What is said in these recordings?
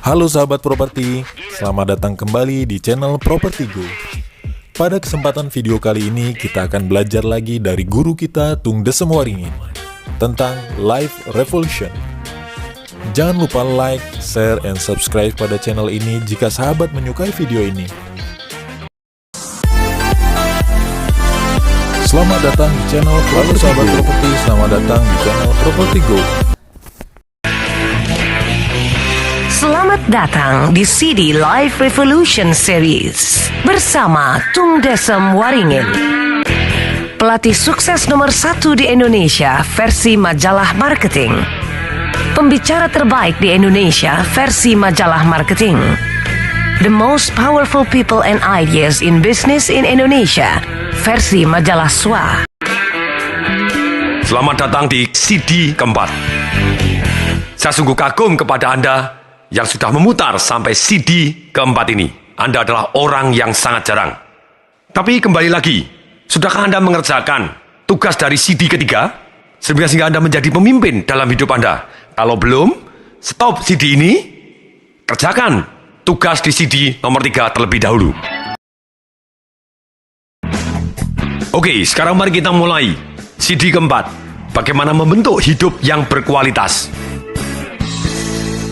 Halo sahabat properti, selamat datang kembali di channel Properti Go. Pada kesempatan video kali ini kita akan belajar lagi dari guru kita Tung Desem Waringin tentang Life Revolution. Jangan lupa like, share, and subscribe pada channel ini jika sahabat menyukai video ini. Selamat datang di channel Properti Go. Selamat datang di channel Properti Go. Selamat datang di CD Life Revolution Series bersama Tung Desem Waringin, pelatih sukses nomor 1 di Indonesia versi majalah marketing, pembicara terbaik di Indonesia versi majalah marketing, the most powerful people and ideas in business in Indonesia versi majalah SWA. Selamat datang di CD keempat. Saya sungguh kagum kepada Anda yang sudah memutar sampai CD keempat ini. Anda adalah orang yang sangat jarang. Tapi kembali lagi, sudahkah Anda mengerjakan tugas dari CD ketiga? Sehingga Anda menjadi pemimpin dalam hidup Anda. Kalau belum, stop CD ini, kerjakan tugas di CD nomor 3 terlebih dahulu. Oke, sekarang mari kita mulai CD keempat. Bagaimana membentuk hidup yang berkualitas.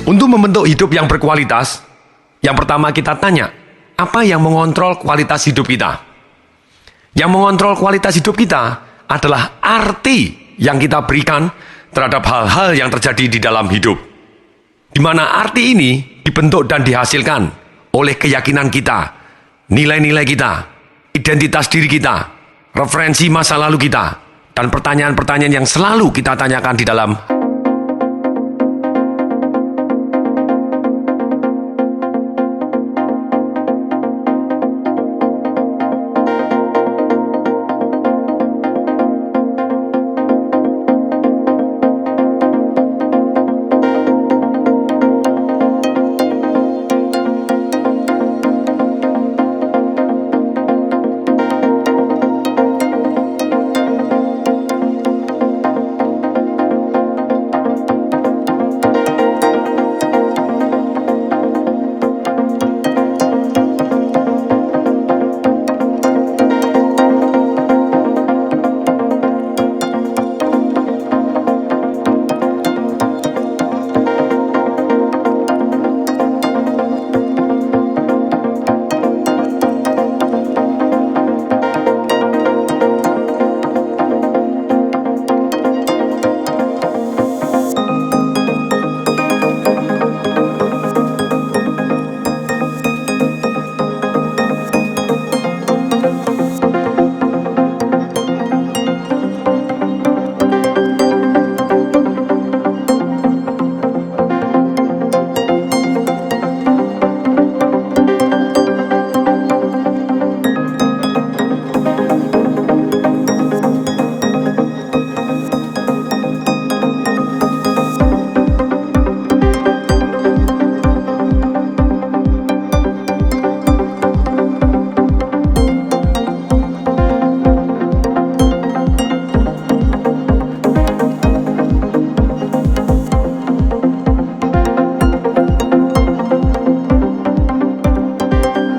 Untuk membentuk hidup yang berkualitas, yang pertama kita tanya, apa yang mengontrol kualitas hidup kita? Yang mengontrol kualitas hidup kita adalah arti yang kita berikan terhadap hal-hal yang terjadi di dalam hidup. Di mana arti ini dibentuk dan dihasilkan oleh keyakinan kita, nilai-nilai kita, identitas diri kita, referensi masa lalu kita, dan pertanyaan-pertanyaan yang selalu kita tanyakan di dalam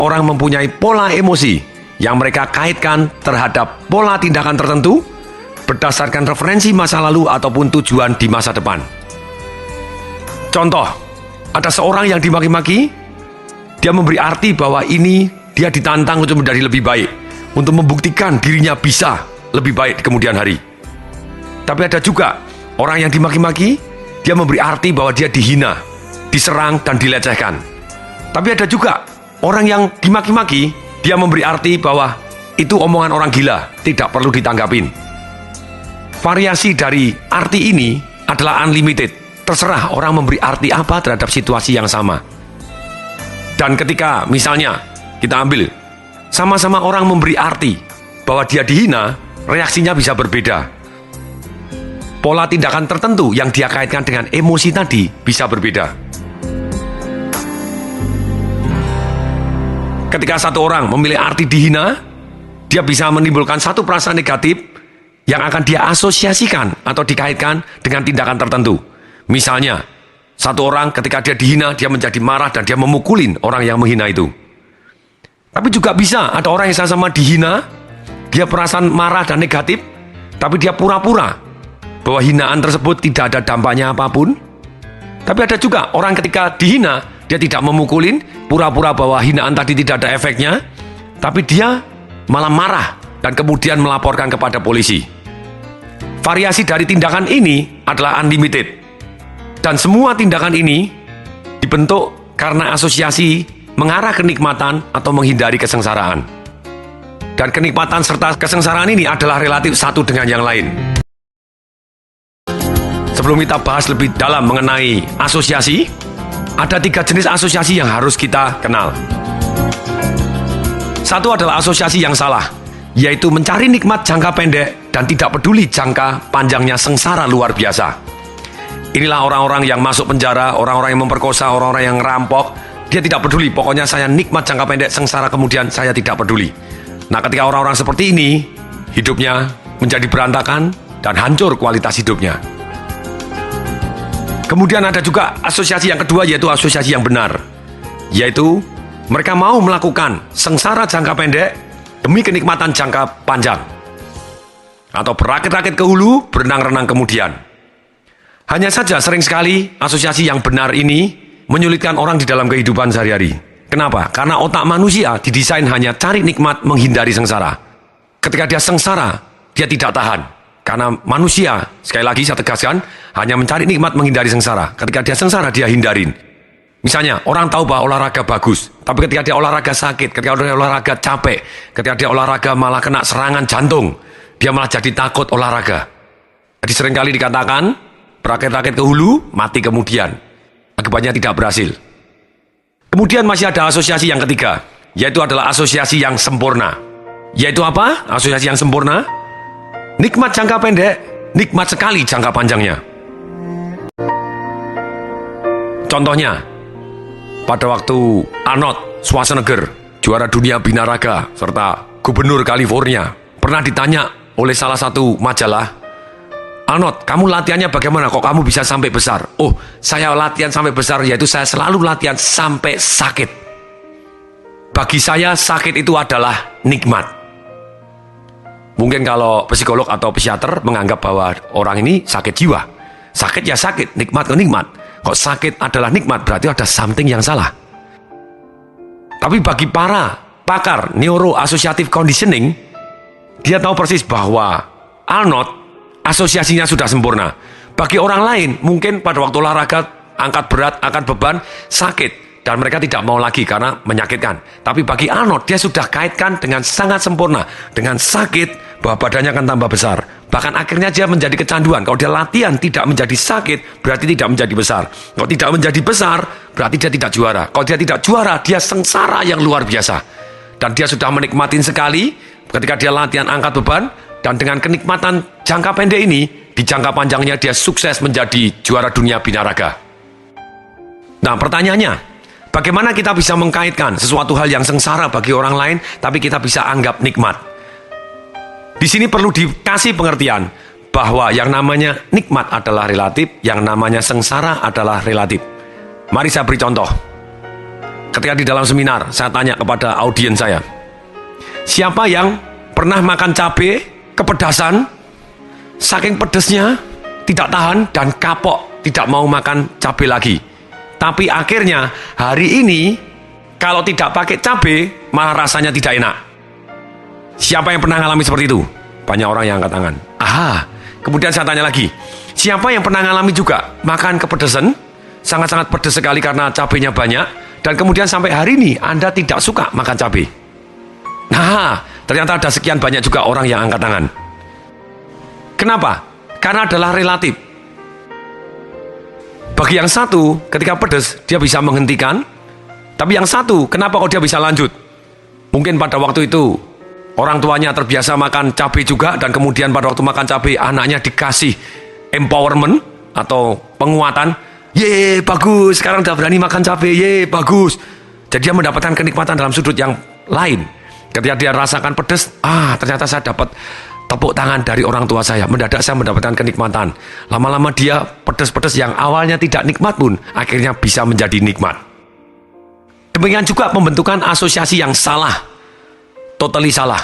orang mempunyai pola emosi yang mereka kaitkan terhadap pola tindakan tertentu berdasarkan referensi masa lalu ataupun tujuan di masa depan. Contoh, ada seorang yang dimaki-maki, dia memberi arti bahwa ini dia ditantang untuk menjadi lebih baik, untuk membuktikan dirinya bisa lebih baik di kemudian hari. Tapi ada juga orang yang dimaki-maki, dia memberi arti bahwa dia dihina, diserang dan dilecehkan. Tapi ada juga orang yang dimaki-maki, dia memberi arti bahwa itu omongan orang gila, tidak perlu ditanggapin. Variasi dari arti ini adalah unlimited. Terserah orang memberi arti apa terhadap situasi yang sama. Dan ketika misalnya kita ambil, sama-sama orang memberi arti bahwa dia dihina, reaksinya bisa berbeda. Pola tindakan tertentu yang dia kaitkan dengan emosi tadi bisa berbeda. Ketika satu orang memilih arti dihina, dia bisa menimbulkan satu perasaan negatif yang akan dia asosiasikan atau dikaitkan dengan tindakan tertentu. Misalnya, Satu orang ketika dia dihina, dia menjadi marah dan dia memukulin orang yang menghina itu. Tapi juga bisa ada orang yang sama-sama dihina, dia perasaan marah dan negatif, tapi dia pura-pura bahwa hinaan tersebut tidak ada dampaknya apapun. Tapi ada juga orang ketika dihina, dia tidak memukulin, pura-pura bahwa hinaan tadi tidak ada efeknya, tapi dia malah marah dan kemudian melaporkan kepada polisi. Variasi dari tindakan ini adalah unlimited. Dan semua tindakan ini dibentuk karena asosiasi mengarah kenikmatan atau menghindari kesengsaraan. Dan kenikmatan serta kesengsaraan ini adalah relatif satu dengan yang lain. Sebelum kita bahas lebih dalam mengenai asosiasi, ada 3 jenis asosiasi yang harus kita kenal. Satu adalah asosiasi yang salah, yaitu mencari nikmat jangka pendek dan tidak peduli jangka panjangnya sengsara luar biasa. Inilah orang-orang yang masuk penjara, orang-orang yang memperkosa, orang-orang yang ngerampok. Dia tidak peduli, pokoknya saya nikmat jangka pendek, sengsara kemudian saya tidak peduli. Nah, ketika orang-orang seperti ini, hidupnya menjadi berantakan dan hancur kualitas hidupnya. Kemudian ada juga asosiasi yang kedua, yaitu asosiasi yang benar. Yaitu mereka mau melakukan sengsara jangka pendek demi kenikmatan jangka panjang. Atau berakit-rakit ke hulu, berenang-renang kemudian. Hanya saja sering sekali asosiasi yang benar ini menyulitkan orang di dalam kehidupan sehari-hari. Kenapa? Karena otak manusia didesain hanya cari nikmat, menghindari sengsara. Ketika dia sengsara, dia tidak tahan. Karena manusia, sekali lagi saya tegaskan, hanya mencari nikmat, menghindari sengsara. Ketika dia sengsara, dia hindarin. Misalnya, orang tahu bahwa olahraga bagus, tapi ketika dia olahraga sakit, ketika dia olahraga capek, ketika dia olahraga malah kena serangan jantung, dia malah jadi takut olahraga. Jadi seringkali dikatakan, berakit-rakit ke hulu, mati kemudian. Akibatnya tidak berhasil. Kemudian masih ada asosiasi yang ketiga, yaitu adalah asosiasi yang sempurna. Yaitu apa? Asosiasi yang sempurna? Nikmat jangka pendek, nikmat sekali jangka panjangnya. Contohnya, pada waktu Arnold Schwarzenegger, juara dunia binaraga, serta gubernur California, pernah ditanya oleh salah satu majalah, Arnold, kamu latihannya bagaimana? Kok kamu bisa sampai besar? Oh, saya latihan sampai besar, yaitu saya selalu latihan sampai sakit. Bagi saya, sakit itu adalah nikmat. Mungkin kalau psikolog atau psikiater menganggap bahwa orang ini sakit jiwa. Sakit ya sakit, nikmat ke nikmat. Kok sakit adalah nikmat, berarti ada something yang salah. Tapi bagi para pakar neuroassociative conditioning, dia tahu persis bahwa Arnold asosiasinya sudah sempurna. Bagi orang lain, mungkin pada waktu olahraga, angkat berat, angkat beban, sakit. Dan mereka tidak mau lagi karena menyakitkan. Tapi bagi Arnold, dia sudah kaitkan dengan sangat sempurna. Dengan sakit, bahwa badannya akan tambah besar. Bahkan akhirnya dia menjadi kecanduan. Kalau dia latihan tidak menjadi sakit, berarti tidak menjadi besar. Kalau tidak menjadi besar, berarti dia tidak juara. Kalau dia tidak juara, dia sengsara yang luar biasa. Dan dia sudah menikmatin sekali ketika dia latihan angkat beban. Dan dengan kenikmatan jangka pendek ini, di jangka panjangnya dia sukses menjadi juara dunia binaraga. Nah, pertanyaannya, bagaimana kita bisa mengkaitkan sesuatu hal yang sengsara bagi orang lain, tapi kita bisa anggap nikmat? Di sini perlu dikasih pengertian bahwa yang namanya nikmat adalah relatif, yang namanya sengsara adalah relatif. Mari saya beri contoh. Ketika di dalam seminar, saya tanya kepada audiens saya, siapa yang pernah makan cabai kepedasan, saking pedesnya tidak tahan dan kapok, tidak mau makan cabai lagi. Tapi akhirnya hari ini kalau tidak pakai cabai malah rasanya tidak enak. Siapa yang pernah mengalami seperti itu? Banyak orang yang angkat tangan. Aha. Kemudian saya tanya lagi, siapa yang pernah mengalami juga makan kepedesan, sangat-sangat pedas sekali karena cabainya banyak, dan kemudian sampai hari ini Anda tidak suka makan cabai? Nah, ternyata ada sekian banyak juga orang yang angkat tangan. Kenapa? Karena adalah relatif. Bagi yang satu, ketika pedas, dia bisa menghentikan. Tapi yang satu, kenapa kok dia bisa lanjut? Mungkin pada waktu itu, orang tuanya terbiasa makan cabai juga, dan kemudian pada waktu makan cabai, anaknya dikasih empowerment atau penguatan. Ye, bagus, sekarang udah berani makan cabai, ye, bagus. Jadi dia mendapatkan kenikmatan dalam sudut yang lain. Ketika dia rasakan pedas, ternyata saya dapat tepuk tangan dari orang tua saya. Mendadak saya mendapatkan kenikmatan. Lama-lama dia pedas-pedas yang awalnya tidak nikmat pun akhirnya bisa menjadi nikmat. Demikian juga pembentukan asosiasi yang salah. Totally salah.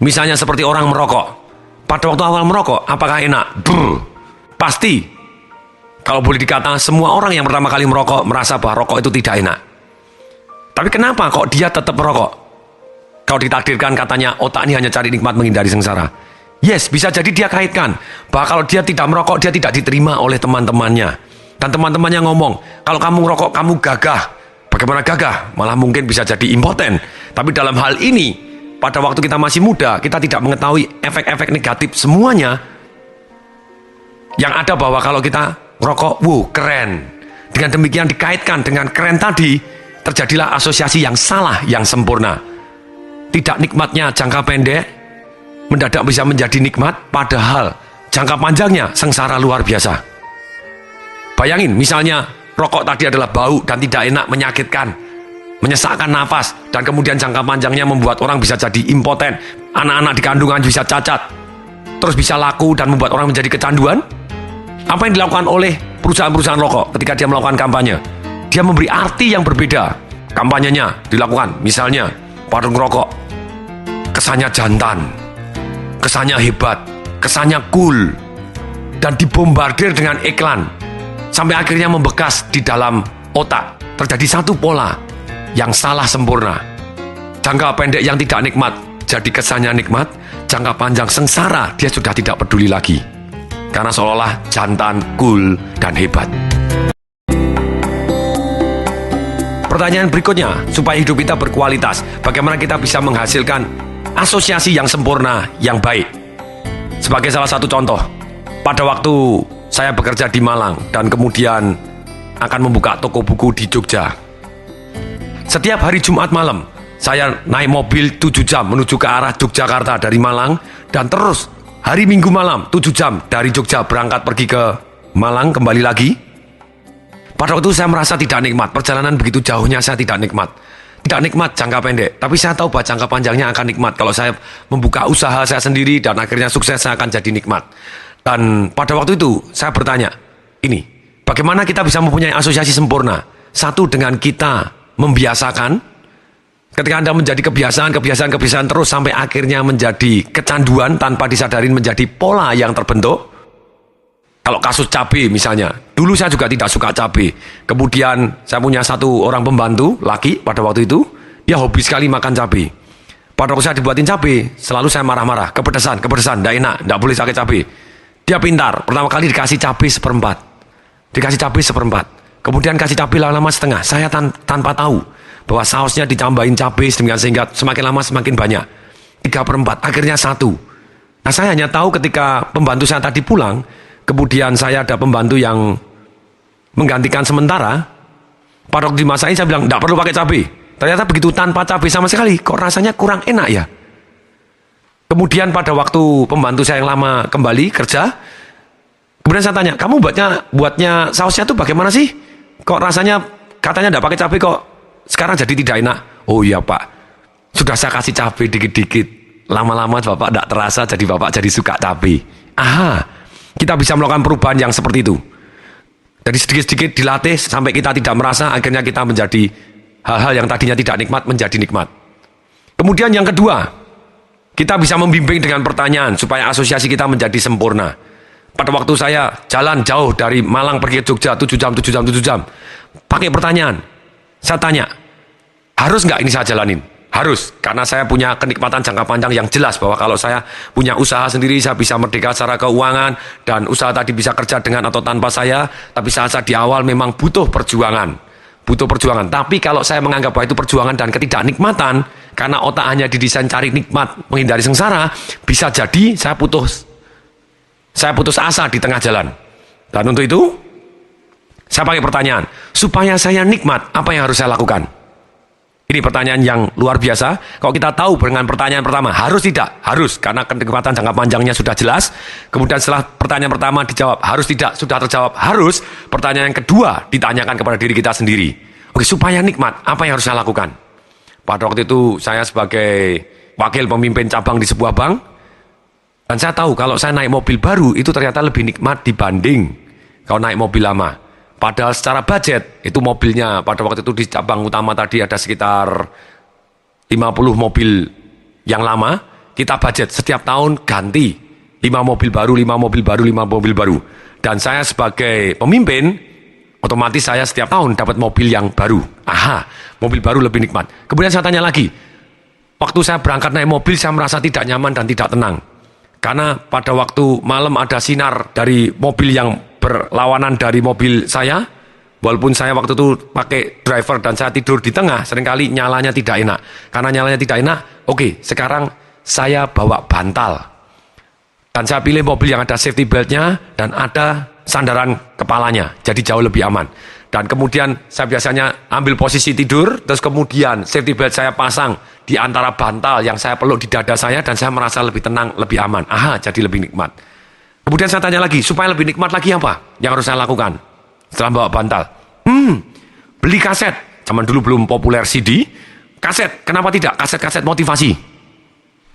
Misalnya seperti orang merokok. Pada waktu awal merokok, apakah enak? Pasti. Kalau boleh dikata, semua orang yang pertama kali merokok merasa bahwa rokok itu tidak enak. Tapi kenapa kok dia tetap merokok? Kalau ditakdirkan katanya otak ini hanya cari nikmat menghindari sengsara. Yes, bisa jadi dia kaitkan bahwa kalau dia tidak merokok, dia tidak diterima oleh teman-temannya. Dan teman-temannya ngomong, kalau kamu merokok, kamu gagah. Bagaimana gagah? Malah mungkin bisa jadi impoten. Tapi dalam hal ini, pada waktu kita masih muda, kita tidak mengetahui efek-efek negatif semuanya. Yang ada bahwa kalau kita merokok, keren. Dengan demikian dikaitkan dengan keren tadi, terjadilah asosiasi yang salah, yang sempurna. Tidak nikmatnya jangka pendek, mendadak bisa menjadi nikmat, padahal jangka panjangnya sengsara luar biasa. Bayangin, misalnya rokok tadi adalah bau dan tidak enak, menyakitkan, menyesakkan nafas, dan kemudian jangka panjangnya membuat orang bisa jadi impoten, anak-anak di kandungan bisa cacat, terus bisa laku dan membuat orang menjadi kecanduan. Apa yang dilakukan oleh perusahaan-perusahaan rokok ketika dia melakukan kampanye? Dia memberi arti yang berbeda. Kampanyenya dilakukan, misalnya warung rokok, kesannya jantan, kesannya hebat, kesannya cool, dan dibombardir dengan iklan, sampai akhirnya membekas di dalam otak. Terjadi satu pola yang salah sempurna. Jangka pendek yang tidak nikmat jadi kesannya nikmat, jangka panjang sengsara dia sudah tidak peduli lagi, karena seolah jantan, cool, dan hebat. Pertanyaan berikutnya, supaya hidup kita berkualitas, bagaimana kita bisa menghasilkan asosiasi yang sempurna, yang baik? Sebagai salah satu contoh, pada waktu saya bekerja di Malang dan kemudian akan membuka toko buku di Jogja. Setiap hari Jumat malam, saya naik mobil 7 jam menuju ke arah Yogyakarta dari Malang, dan terus hari Minggu malam 7 jam dari Jogja berangkat pergi ke Malang, kembali lagi. Pada waktu itu saya merasa tidak nikmat, perjalanan begitu jauhnya saya tidak nikmat. Tidak nikmat jangka pendek, tapi saya tahu bahwa jangka panjangnya akan nikmat. Kalau saya membuka usaha saya sendiri dan akhirnya sukses, saya akan jadi nikmat. Dan pada waktu itu saya bertanya, ini, bagaimana kita bisa mempunyai asosiasi sempurna? Satu, dengan kita membiasakan. Ketika Anda menjadi kebiasaan terus sampai akhirnya menjadi kecanduan tanpa disadarin menjadi pola yang terbentuk. Kalau kasus cabai misalnya, dulu saya juga tidak suka cabai. Kemudian saya punya satu orang pembantu, laki pada waktu itu, dia hobi sekali makan cabai. Pada waktu saya dibuatin cabai, selalu saya marah-marah, kepedesan, tidak enak, tidak boleh pakai cabai. Dia pintar, pertama kali dikasih cabai seperempat. Kemudian kasih cabai lama-lama setengah. Saya tanpa tahu bahwa sausnya ditambahin cabai sehingga semakin lama semakin banyak. 3/4, akhirnya 1. Nah, saya hanya tahu ketika pembantu saya tadi pulang, kemudian saya ada pembantu yang menggantikan sementara. Pada waktu dimasakin saya bilang, tidak perlu pakai cabai. Ternyata begitu tanpa cabai sama sekali, kok rasanya kurang enak ya. Kemudian pada waktu pembantu saya yang lama kembali kerja, kemudian saya tanya, kamu buatnya sausnya tuh bagaimana sih? Kok rasanya katanya tidak pakai cabai kok sekarang jadi tidak enak? Oh iya Pak, sudah saya kasih cabai dikit-dikit. Lama-lama Bapak tidak terasa, jadi Bapak jadi suka cabai. Aha, kita bisa melakukan perubahan yang seperti itu. Dari sedikit-sedikit dilatih sampai kita tidak merasa, akhirnya kita menjadi hal-hal yang tadinya tidak nikmat menjadi nikmat. Kemudian yang kedua, kita bisa membimbing dengan pertanyaan supaya asosiasi kita menjadi sempurna. Pada waktu saya jalan jauh dari Malang pergi ke Jogja 7 jam, pakai pertanyaan. Saya tanya, harus nggak ini saya jalanin? Harus, karena saya punya kenikmatan jangka panjang yang jelas bahwa kalau saya punya usaha sendiri, saya bisa merdeka secara keuangan, dan usaha tadi bisa kerja dengan atau tanpa saya, tapi saat di awal memang butuh perjuangan. Tapi kalau saya menganggap bahwa itu perjuangan dan ketidaknikmatan, karena otak hanya didesain cari nikmat, menghindari sengsara, bisa jadi saya putus asa di tengah jalan. Dan untuk itu, saya pakai pertanyaan, supaya saya nikmat, apa yang harus saya lakukan? Ini pertanyaan yang luar biasa. Kalau kita tahu dengan pertanyaan pertama, harus tidak? Harus, karena kenikmatan jangka panjangnya sudah jelas. Kemudian setelah pertanyaan pertama dijawab, harus tidak? Sudah terjawab, harus. Pertanyaan yang kedua ditanyakan kepada diri kita sendiri. Oke, supaya nikmat, apa yang harus saya lakukan? Pada waktu itu saya sebagai wakil pemimpin cabang di sebuah bank, Dan saya tahu kalau saya naik mobil baru itu ternyata lebih nikmat dibanding kalau naik mobil lama. Padahal secara budget itu mobilnya pada waktu itu di cabang utama tadi ada sekitar 50 mobil yang lama. Kita budget setiap tahun ganti 5 mobil baru, 5 mobil baru, 5 mobil baru. Dan saya sebagai pemimpin, otomatis saya setiap tahun dapat mobil yang baru. Aha, mobil baru lebih nikmat. Kemudian saya tanya lagi, waktu saya berangkat naik mobil saya merasa tidak nyaman dan tidak tenang. Karena pada waktu malam ada sinar dari mobil yang berlawanan dari mobil saya. Walaupun saya waktu itu pakai driver dan saya tidur di tengah, seringkali nyalanya tidak enak. Karena nyalanya tidak enak, oke, sekarang saya bawa bantal. Dan saya pilih mobil yang ada safety beltnya dan ada sandaran kepalanya. Jadi jauh lebih aman. Dan kemudian saya biasanya ambil posisi tidur, terus kemudian safety belt saya pasang di antara bantal yang saya peluk di dada saya dan saya merasa lebih tenang, lebih aman. Aha, jadi lebih nikmat. Kemudian saya tanya lagi, supaya lebih nikmat lagi apa yang harus saya lakukan setelah bawa bantal? Beli kaset. Zaman dulu belum populer CD. Kaset, kenapa tidak? Kaset-kaset motivasi.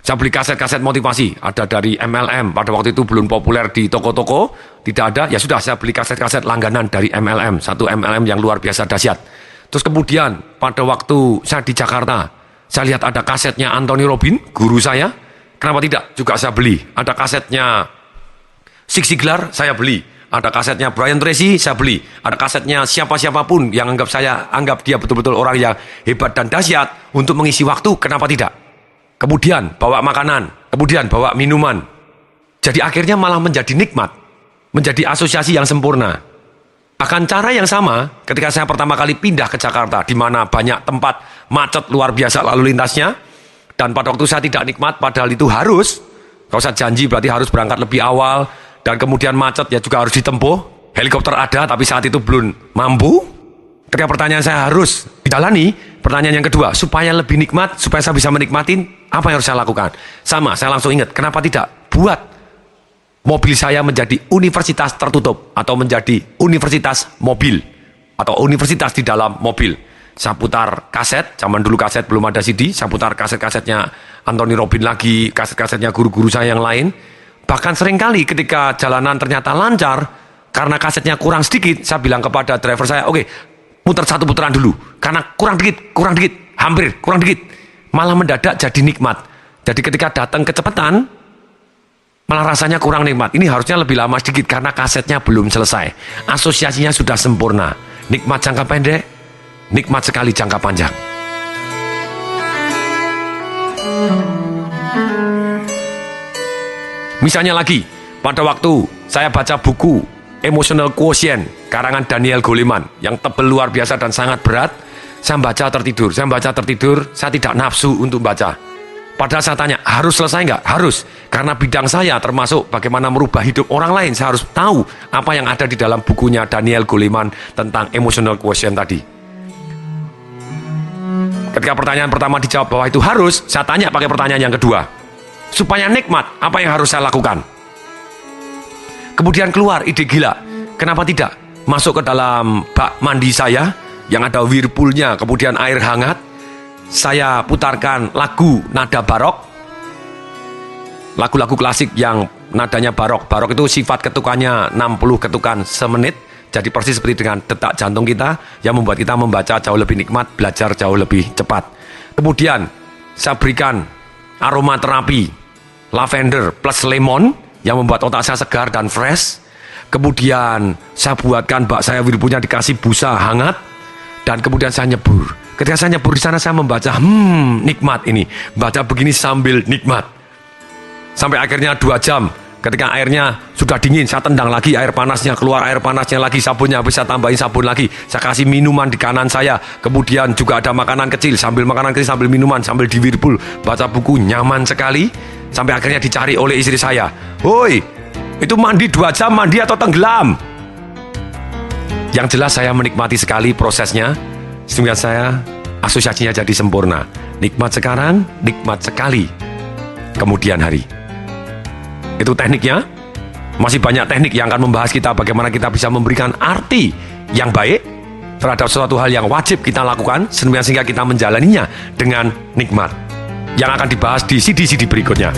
Saya beli kaset-kaset motivasi. Ada dari MLM. Pada waktu itu belum populer di toko-toko. Tidak ada. Ya sudah, saya beli kaset-kaset langganan dari MLM. Satu MLM yang luar biasa dahsyat. Terus kemudian, pada waktu saya di Jakarta, saya lihat ada kasetnya Anthony Robbins, guru saya. Kenapa tidak? Juga saya beli. Ada kasetnya Zig Ziglar, saya beli. Ada kasetnya Brian Tracy, saya beli. Ada kasetnya siapa-siapapun yang anggap dia betul-betul orang yang hebat dan dahsyat untuk mengisi waktu, kenapa tidak? Kemudian bawa makanan, kemudian bawa minuman. Jadi akhirnya malah menjadi nikmat, menjadi asosiasi yang sempurna. Akan cara yang sama ketika saya pertama kali pindah ke Jakarta, di mana banyak tempat macet luar biasa lalu lintasnya, dan pada waktu saya tidak nikmat, padahal itu harus. Kalau saya janji berarti harus berangkat lebih awal, dan kemudian macet ya juga harus ditempuh. Helikopter ada, tapi saat itu belum mampu. Ketika pertanyaan saya harus dijalani, pertanyaan yang kedua, supaya lebih nikmat, supaya saya bisa menikmatin, apa yang harus saya lakukan? Sama, saya langsung ingat, kenapa tidak buat mobil saya menjadi universitas tertutup, atau menjadi universitas mobil, atau universitas di dalam mobil. Saya putar kaset, zaman dulu kaset belum ada CD, saya putar kaset-kasetnya Anthony Robbins lagi, kaset-kasetnya guru-guru saya yang lain. Bahkan seringkali ketika jalanan ternyata lancar, karena kasetnya kurang sedikit, saya bilang kepada driver saya, oke, putar satu putaran dulu, karena kurang dikit, hampir, kurang dikit. Malah mendadak jadi nikmat. Jadi ketika datang kecepatan, malah rasanya kurang nikmat. Ini harusnya lebih lama sedikit, karena kasetnya belum selesai. Asosiasinya sudah sempurna. Nikmat jangka pendek, nikmat sekali jangka panjang. Misalnya lagi, pada waktu saya baca buku Emotional Quotient, karangan Daniel Goleman, yang tebal luar biasa dan sangat berat, saya baca tertidur, saya tidak nafsu untuk baca. Padahal saya tanya, harus selesai nggak? Harus, karena bidang saya termasuk bagaimana merubah hidup orang lain, saya harus tahu apa yang ada di dalam bukunya Daniel Goleman tentang Emotional Quotient tadi. Ketika pertanyaan pertama dijawab bahwa itu harus, saya tanya pakai pertanyaan yang kedua. Supaya nikmat, apa yang harus saya lakukan? Kemudian keluar ide gila. Kenapa tidak masuk ke dalam bak mandi saya yang ada whirlpoolnya, kemudian air hangat. Saya putarkan lagu nada barok, lagu-lagu klasik yang nadanya barok. Barok itu sifat ketukannya 60 ketukan semenit. Jadi persis seperti dengan detak jantung kita, yang membuat kita membaca jauh lebih nikmat, belajar jauh lebih cepat. Kemudian saya berikan aromaterapi lavender plus lemon yang membuat otak saya segar dan fresh. Kemudian saya buatkan bak saya whirlpoolnya dikasih busa hangat, dan kemudian saya nyebur. Ketika saya nyebur di sana, saya membaca, nikmat ini. Baca begini sambil nikmat. Sampai akhirnya 2 jam. Ketika airnya sudah dingin, saya tendang lagi air panasnya, keluar air panasnya lagi, sabunnya habis saya tambahin sabun lagi. Saya kasih minuman di kanan saya. Kemudian juga ada makanan kecil, sambil makanan kecil, sambil minuman, sambil di whirlpool. Baca buku nyaman sekali. Sampai akhirnya dicari oleh istri saya. Hoi, itu mandi 2 jam, mandi atau tenggelam? Yang jelas saya menikmati sekali prosesnya. Sehingga saya asosiasinya jadi sempurna. Nikmat sekarang, nikmat sekali kemudian hari. Itu tekniknya. Masih banyak teknik yang akan membahas kita bagaimana kita bisa memberikan arti yang baik terhadap suatu hal yang wajib kita lakukan, sehingga kita menjalaninya dengan nikmat. Yang akan dibahas di CD-CD berikutnya.